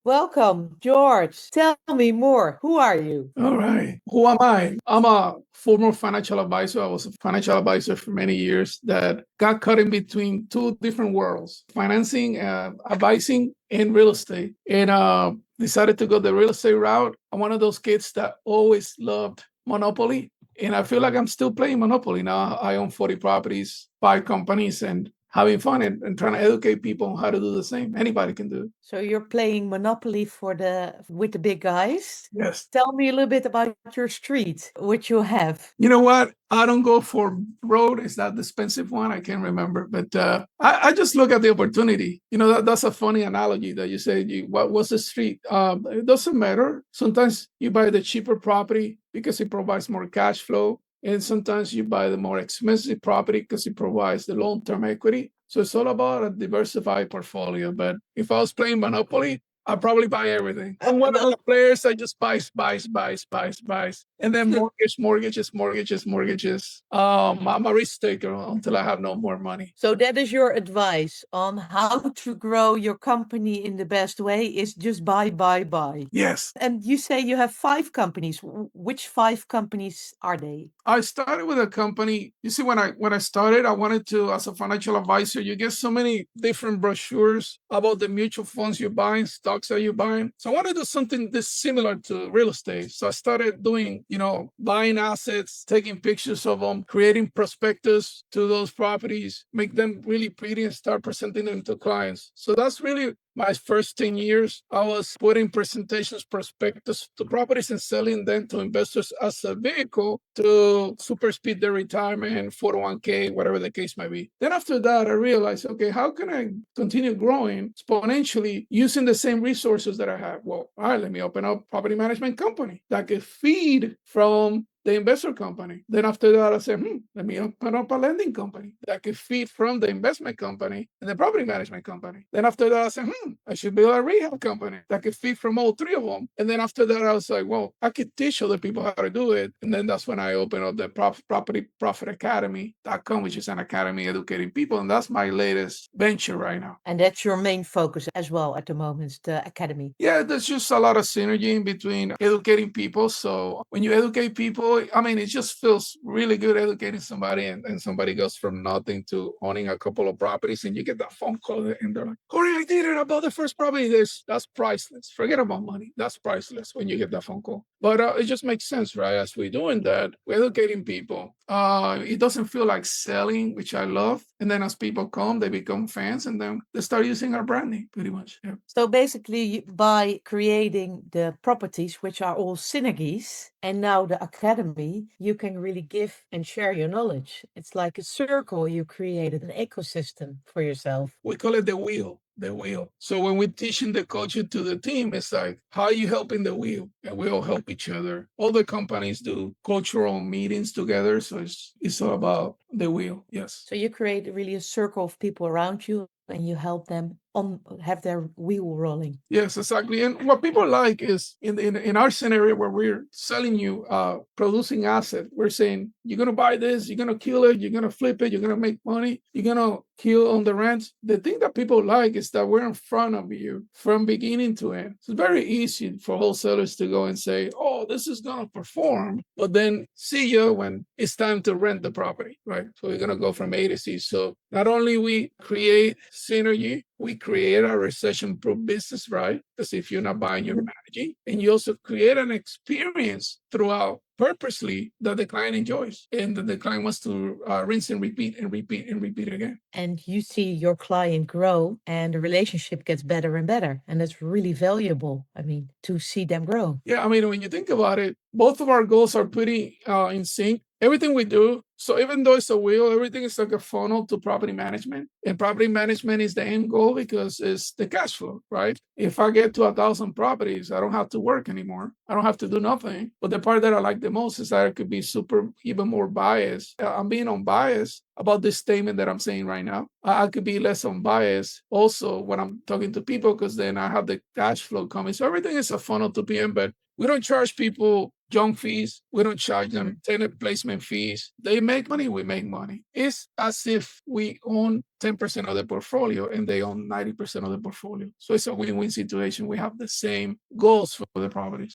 Welcome, George. Tell me more. Who are you? All right. Who am I? I'm a former financial advisor. I was a financial advisor for many years that got caught in between two different worlds, financing, advising, and real estate. And decided to go the real estate route. I'm one of those kids that always loved Monopoly. And I feel like I'm still playing Monopoly now. I own 40 properties, 5 companies, and having fun and trying to educate people on how to do the same. Anybody can do it. So you're playing Monopoly with the big guys. Yes. Tell me a little bit about your street, what you have. You know what? I don't go for road. It's that expensive one. I can't remember, but I just look at the opportunity. That's a funny analogy that you say. What's the street? It doesn't matter. Sometimes you buy the cheaper property because it provides more cash flow, and sometimes you buy the more expensive property because it provides the long-term equity. So it's all about a diversified portfolio. But if I was playing Monopoly, I'll probably buy everything. I'm one of those players that just buys. And then mortgages. I'm a risk taker until I have no more money. So that is your advice on how to grow your company in the best way is just buy. Yes. And you say you have 5 companies. Which 5 companies are they? I started with a company. You see, when I started, I wanted to, as a financial advisor, you get so many different brochures about the mutual funds you're buying, stocks that you're buying. So I wanted to do something this similar to real estate. So I started doing, buying assets, taking pictures of them, creating prospectus to those properties, make them really pretty and start presenting them to clients. So that's really my first 10 years. I was putting presentations, prospectus to properties and selling them to investors as a vehicle to super speed their retirement, 401k, whatever the case might be. Then after that, I realized, okay, how can I continue growing exponentially using the same resources that I have? Well, all right, let me open up a property management company that could feed from the investor company. Then after that, I said, let me open up a lending company that could feed from the investment company and the property management company. Then after that, I said, I should build a rehab company that could feed from all 3 of them. And then after that, I was like, well, I could teach other people how to do it. And then that's when I opened up the propertyprofitacademy.com, which is an academy educating people. And that's my latest venture right now. And that's your main focus as well at the moment, the academy. Yeah, there's just a lot of synergy in between educating people. So when you educate people, it just feels really good educating somebody, and somebody goes from nothing to owning a couple of properties, and you get that phone call and they're like, Jorge, I did it. I bought the first property. That's priceless. Forget about money. That's priceless when you get that phone call. But it just makes sense, right? As we're doing that, we're educating people. It doesn't feel like selling, which I love. And then as people come, they become fans, and then they start using our branding pretty much. Yeah. So basically, by creating the properties, which are all synergies, and now the academy, you can really give and share your knowledge. It's like a circle you created, an ecosystem for yourself. We call it the wheel. So when we're teaching the culture to the team, it's like, how are you helping the wheel? And we all help each other. All the companies do cultural meetings together. So it's all about the wheel. Yes. So you create really a circle of people around you and you help them have their wheel rolling. Yes, exactly. And what people like is in our scenario where we're selling you producing asset, we're saying you're gonna buy this, you're gonna kill it, you're gonna flip it, you're gonna make money, you're gonna kill on the rents. The thing that people like is that we're in front of you from beginning to end. It's very easy for wholesalers to go and say, oh, this is gonna perform, but then see you when it's time to rent the property, right? So we're gonna go from A to Z. So not only we create synergy, we create a recession-proof business, right? Because if you're not buying, you're managing. And you also create an experience throughout purposely that the client enjoys and that the client wants to rinse and repeat again. And you see your client grow and the relationship gets better and better. And that's really valuable, to see them grow. Yeah, when you think about it, both of our goals are pretty in sync. Everything we do, so even though it's a wheel, everything is like a funnel to property management. And property management is the end goal because it's the cash flow, right? If I get to 1,000 properties, I don't have to work anymore. I don't have to do nothing. But the part that I like the most is that I could be even more biased. I'm being unbiased about this statement that I'm saying right now. I could be less unbiased also when I'm talking to people, because then I have the cash flow coming. So everything is a funnel to PM, but we don't charge people junk fees. We don't charge them tenant placement fees. They make money, we make money. It's as if we own 10% of the portfolio and they own 90% of the portfolio. So it's a win-win situation. We have the same goals for the properties.